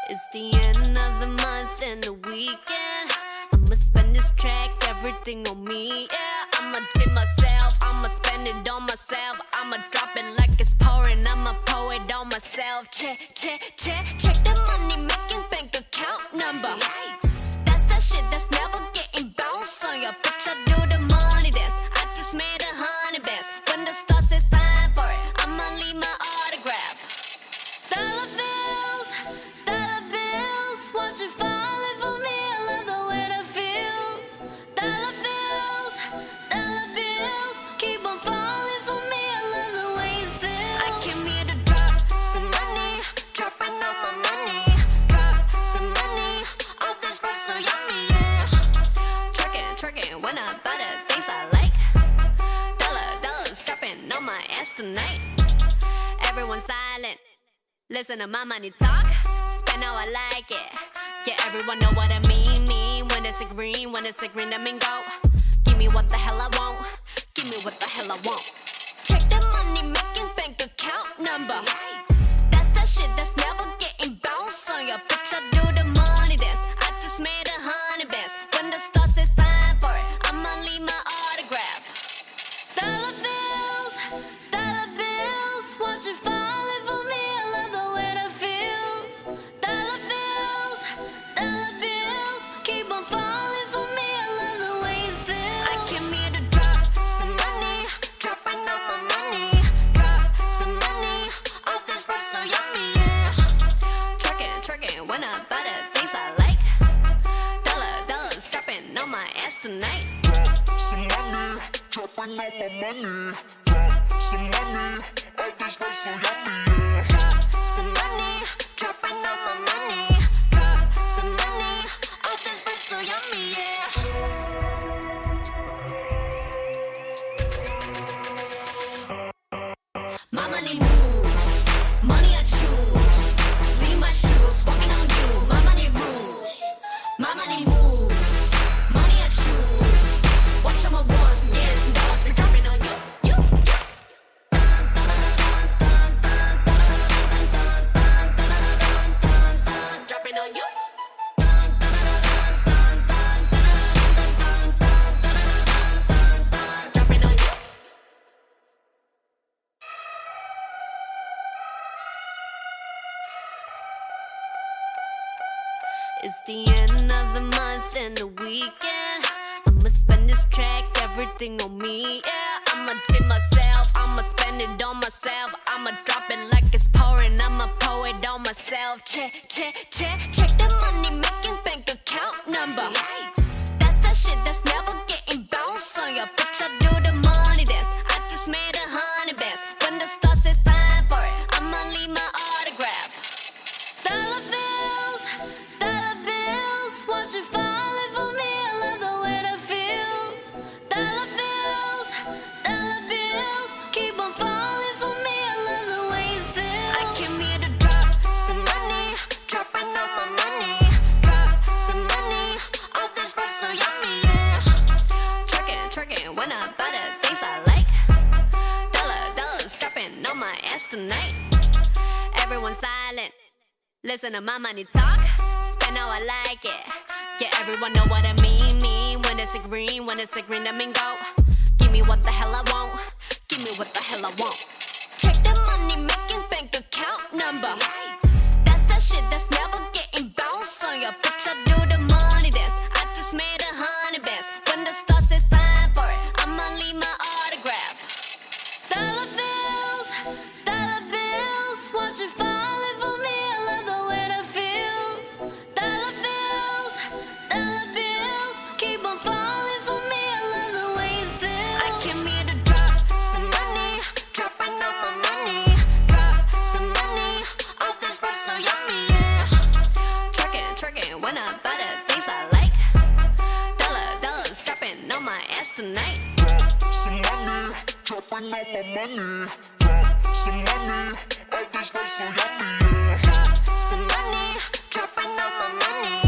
It's the end of the month and the weekend. I'ma spend this track, everything on me, yeah. I'ma tip myself, I'ma spend it on myself. I'ma drop it like it's pouring, I'ma pour it on myself. Check the money making bank account number. That's that shit that's never getting bounced on your bitch. I do the money dance, I just made 100 bands. When the stars say sign for it, I'ma leave my autograph. Dollar bills, watch it falling for me. I love the way that feels. Dollar bills, keep on falling for me. I love the way it feels. I came here to drop some money, dropping all my money. Drop some money, all this work so yummy, yeah. Twerking when I buy the things I like. Dollars dropping on my ass tonight. Everyone silent, listen to my money talk. Spend how I like it. Yeah, everyone know what I mean. When it's a green, that mean go. Give me what the hell I want. Give me what the hell I want. Check the money making bank account number. That's that shit that's never getting bounced on your bitch. I do the money dance, I just made 100 bands. When the stars say sign for it, I'ma leave my autograph. Dollar bills, watch it falling for me. I love the way that feels. Dollar bills, keep on falling for me. I love the way it feels. I came here to drop some money, dropping all my money. Drop some money, all this work so yummy, yeah. Twerking when I buy the things I like. Dollars dropping on my ass tonight. Drop some money, dropping all my money. Drop some money, all this work so yummy, yeah. Drop some money, dropping all my money. Drop some money, all this work so yummy, yeah. My money moves, money I choose. Sleeve my shoes, walking on you. My money rules, my money moves, money I choose. Watch how my ones, yes, dollars be dropping on you. Dropping on you. Dropping on you. It's the end of the month and the weekend. I'ma spend this track, everything on me, yeah. I'ma tip myself, I'ma spend it on myself. I'ma drop it like it's pouring, I'ma pour it on myself. Check the money making bank account number. That's that shit that's never getting bounced on your bitch. I do the money dance, I just made 100 bands. When the stars say sign for it, I'ma leave my autograph. Dollar bills, watch it falling for me. I love the way that feels. Dollar bills, keep on falling for me. I love the way it feels. I came here to drop some money, dropping all my money. Drop some money, all this work so yummy, yeah. Twerking when I buy the things I like. Dollars dropping on my ass tonight. Everyone silent, listen to my money talk. Spend how I like it. Yeah, everyone know what I mean. When it's a green, that mean go. Give me what the hell I want. Give me what the hell I want. Check the money making bank account number. That's that shit that's never getting bounced on your bitch. I do the money dance, I just made 100 bands. When the stars say sign for it, I'ma leave my autograph. Dollar bills, watch it falling for me. I love the way that feels. Dollar bills, keep on falling for me. I love the way it feels. I came here to drop some money, dropping all my money. Drop some money, all this work so yummy, yeah. Twerking when I buy the things I like. Dollars dropping on my ass tonight. Drop some money, dropping all my money. Drop some money, all this work so yummy, yeah. Drop some money, dropping all my money.